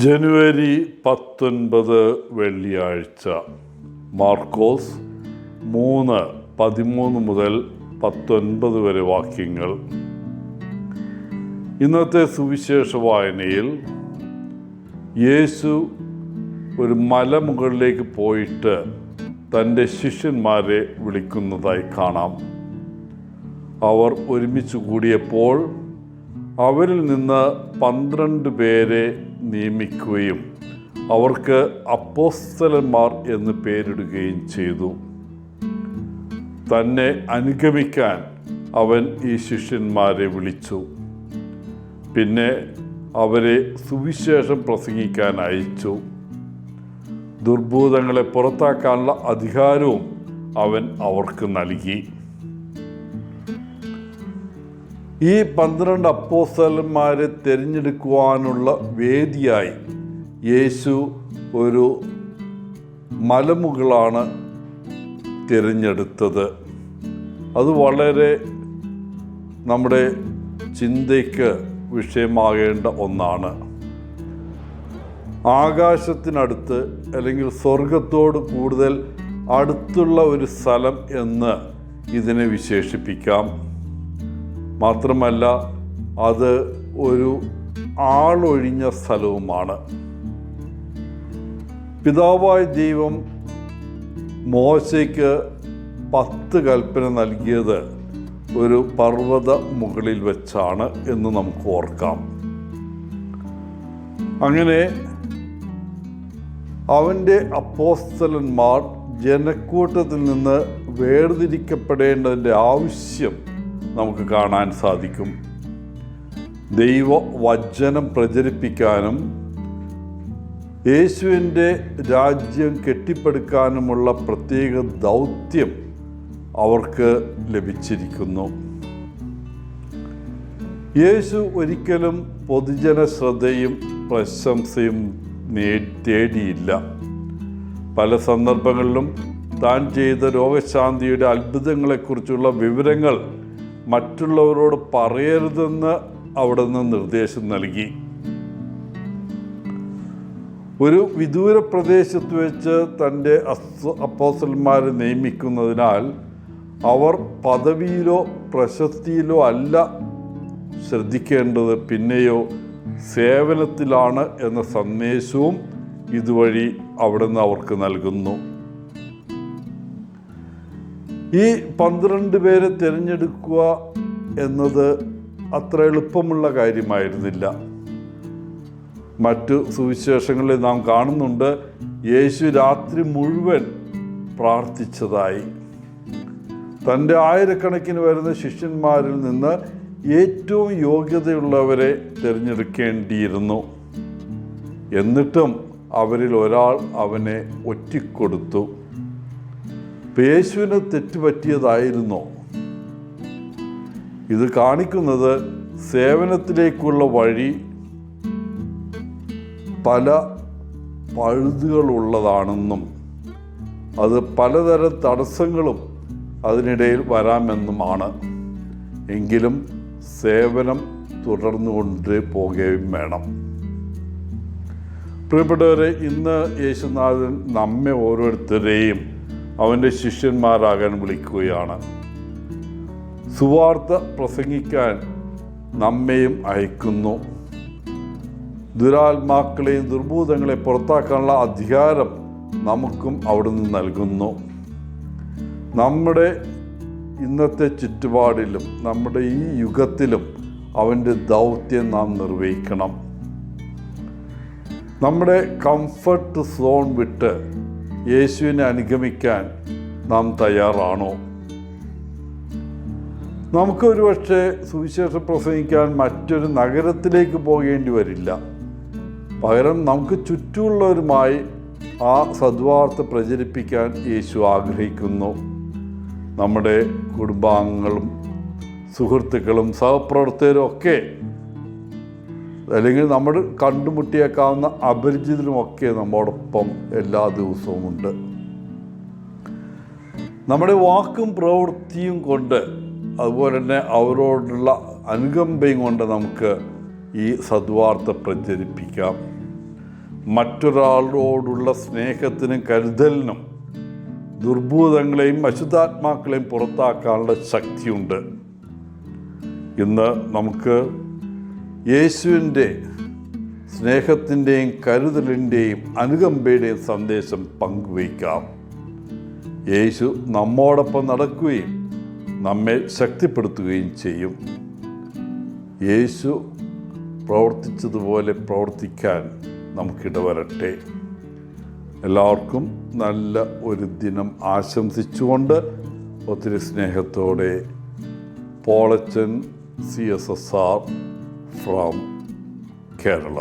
ജനുവരി 19 വെള്ളിയാഴ്ച. മാർക്കോസ് 3:13 മുതൽ 19 വരെ വാക്യങ്ങൾ. ഇന്നത്തെ സുവിശേഷ വായനയിൽ യേശു ഒരു മലമുകളിലേക്ക് പോയിട്ട് തൻ്റെ ശിഷ്യന്മാരെ വിളിക്കുന്നതായി കാണാം. അവർ ഒരുമിച്ച് കൂടിയപ്പോൾ അവരിൽ നിന്ന് 12 പേരെ നിയമിക്കുകയും അവർക്ക് അപ്പോസ്തലന്മാർ എന്ന് പേരിടുകയും ചെയ്തു. തന്നെ അനുഗമിക്കാൻ അവൻ ഈ ശിഷ്യന്മാരെ വിളിച്ചു. പിന്നെ അവരെ സുവിശേഷം പ്രസംഗിക്കാൻ അയച്ചു. ദുർഭൂതങ്ങളെ പുറത്താക്കാനുള്ള അധികാരവും അവൻ അവർക്ക് നൽകി. ഈ 12 അപ്പോസ്തലന്മാരെ തിരഞ്ഞെടുക്കുവാനുള്ള വേദിയായി യേശു ഒരു മലമുകളാണ് തിരഞ്ഞെടുത്തത്. അത് വളരെ നമ്മുടെ ചിന്തയ്ക്ക് വിഷയമാകേണ്ട ഒന്നാണ്. ആകാശത്തിനടുത്ത് അല്ലെങ്കിൽ സ്വർഗത്തോട് കൂടുതൽ അടുത്തുള്ള ഒരു സ്ഥലം എന്ന് ഇതിനെ വിശേഷിപ്പിക്കാം. മാത്രമല്ല, അത് ഒരു ആളൊഴിഞ്ഞ സ്ഥലവുമാണ്. പിതാവായ ദൈവം മോശയ്ക്ക് 10 കൽപ്പന നൽകിയത് ഒരു പർവ്വത മുകളിൽ വെച്ചാണ് എന്ന് നമുക്ക് ഓർക്കാം. അങ്ങനെ അവൻ്റെ അപ്പോസ്തലന്മാർ ജനക്കൂട്ടത്തിൽ നിന്ന് വേർതിരിക്കപ്പെടേണ്ടതിൻ്റെ ആവശ്യം നമുക്ക് കാണാൻ സാധിക്കും. ദൈവവചനം പ്രചരിപ്പിക്കാനും യേശുവിൻ്റെ രാജ്യം കെട്ടിപ്പടുക്കാനുമുള്ള പ്രത്യേക ദൗത്യം അവർക്ക് ലഭിച്ചിരിക്കുന്നു. യേശു ഒരിക്കലും പൊതുജന ശ്രദ്ധയും പ്രശംസയും തേടിയില്ല. പല സന്ദർഭങ്ങളിലും താൻ ചെയ്ത രോഗശാന്തിയുടെ അത്ഭുതങ്ങളെക്കുറിച്ചുള്ള വിവരങ്ങൾ മറ്റുള്ളവരോട് പറയരുതെന്ന് അവിടുന്ന് നിർദ്ദേശം നൽകി. ഒരു വിദൂര പ്രദേശത്ത് വെച്ച് തൻ്റെ അപ്പോസ്തലന്മാരെ നിയമിക്കുന്നതിനാൽ അവർ പദവിയിലോ പ്രശസ്തിയിലോ അല്ല ശ്രദ്ധിക്കേണ്ടത്, പിന്നെയോ സേവനത്തിലാണ് എന്ന സന്ദേശവും ഇതുവഴി അവിടുന്ന് അവർക്ക് നൽകുന്നു. ഈ 12 പേരെ തിരഞ്ഞെടുക്കുക എന്നത് അത്ര എളുപ്പമുള്ള കാര്യമായിരുന്നില്ല. മറ്റു സുവിശേഷങ്ങളിൽ നാം കാണുന്നുണ്ട്, യേശു രാത്രി മുഴുവൻ പ്രാർത്ഥിച്ചതായി. തൻ്റെ ആയിരക്കണക്കിന് വരുന്ന ശിഷ്യന്മാരിൽ നിന്ന് ഏറ്റവും യോഗ്യതയുള്ളവരെ തിരഞ്ഞെടുക്കേണ്ടിയിരുന്നു. എന്നിട്ടും അവരിൽ ഒരാൾ അവനെ ഒറ്റിക്കൊടുത്തു. യേശുവിന് തെറ്റുപറ്റിയതായിരുന്നോ? ഇത് കാണിക്കുന്നത് സേവനത്തിലേക്കുള്ള വഴി പല പഴുതുകളുള്ളതാണെന്നും അത് പലതരം തടസ്സങ്ങളും അതിനിടയിൽ വരാമെന്നുമാണ്. എങ്കിലും സേവനം തുടർന്നുകൊണ്ട് പോകുകയും വേണം. പ്രിയപ്പെട്ടവരെ, ഇന്ന് യേശുനാഥൻ നമ്മെ ഓരോരുത്തരെയും അവൻ്റെ ശിഷ്യന്മാരാകാൻ വിളിക്കുകയാണ്. സുവാർത്ത പ്രസംഗിക്കാൻ നമ്മെയും അയക്കുന്നു. ദുരാത്മാക്കളെയും ദുർഭൂതങ്ങളെ പുറത്താക്കാനുള്ള അധികാരം നമുക്കും അവിടുന്ന് നൽകുന്നു. നമ്മുടെ ഇന്നത്തെ ചുറ്റുപാടിലും നമ്മുടെ ഈ യുഗത്തിലും അവൻ്റെ ദൗത്യം നാം നിർവഹിക്കണം. നമ്മുടെ കംഫർട്ട് സോൺ വിട്ട് യേശുവിനെ അനുഗമിക്കാൻ നാം തയ്യാറാണോ? നമുക്ക് ഒരുപക്ഷെ സുവിശേഷം പ്രസംഗിക്കാൻ മറ്റൊരു നഗരത്തിലേക്ക് പോകേണ്ടി വരില്ല. പകരം നമുക്ക് ചുറ്റുമുള്ളവരുമായി ആ സദ്വാർത്ത പ്രചരിപ്പിക്കാൻ യേശു ആഗ്രഹിക്കുന്നു. നമ്മുടെ കുടുംബാംഗങ്ങളും സുഹൃത്തുക്കളും സഹപ്രവർത്തകരും ഒക്കെ, അല്ലെങ്കിൽ നമ്മൾ കണ്ടുമുട്ടിയേക്കാവുന്ന അപരിചിതരുമൊക്കെ നമ്മോടൊപ്പം എല്ലാ ദിവസവും ഉണ്ട്. നമ്മുടെ വാക്കും പ്രവൃത്തിയും കൊണ്ട്, അതുപോലെ തന്നെ അവരോടുള്ള അനുകമ്പയും കൊണ്ട് നമുക്ക് ഈ സദ്വാർത്ത പ്രചരിപ്പിക്കാം. മറ്റൊരാളോടുള്ള സ്നേഹത്തിനും കരുതലിനും ദുർഭൂതങ്ങളെയും അശുദ്ധാത്മാക്കളെയും പുറത്താക്കാനുള്ള ശക്തിയുണ്ട്. ഇന്ന് നമുക്ക് യേശുവിൻ്റെ സ്നേഹത്തിൻ്റെയും കരുതലിൻ്റെയും അനുകമ്പയുടെയും സന്ദേശം പങ്കുവയ്ക്കാം. യേശു നമ്മോടൊപ്പം നടക്കുകയും നമ്മെ ശക്തിപ്പെടുത്തുകയും ചെയ്യും. യേശു പ്രവർത്തിച്ചതുപോലെ പ്രവർത്തിക്കാൻ നമുക്കിടവരട്ടെ. എല്ലാവർക്കും നല്ല ഒരു ദിനം ആശംസിച്ചുകൊണ്ട് ഒത്തിരി സ്നേഹത്തോടെ പോളച്ചൻ CSSR ഫ്രം കേരള.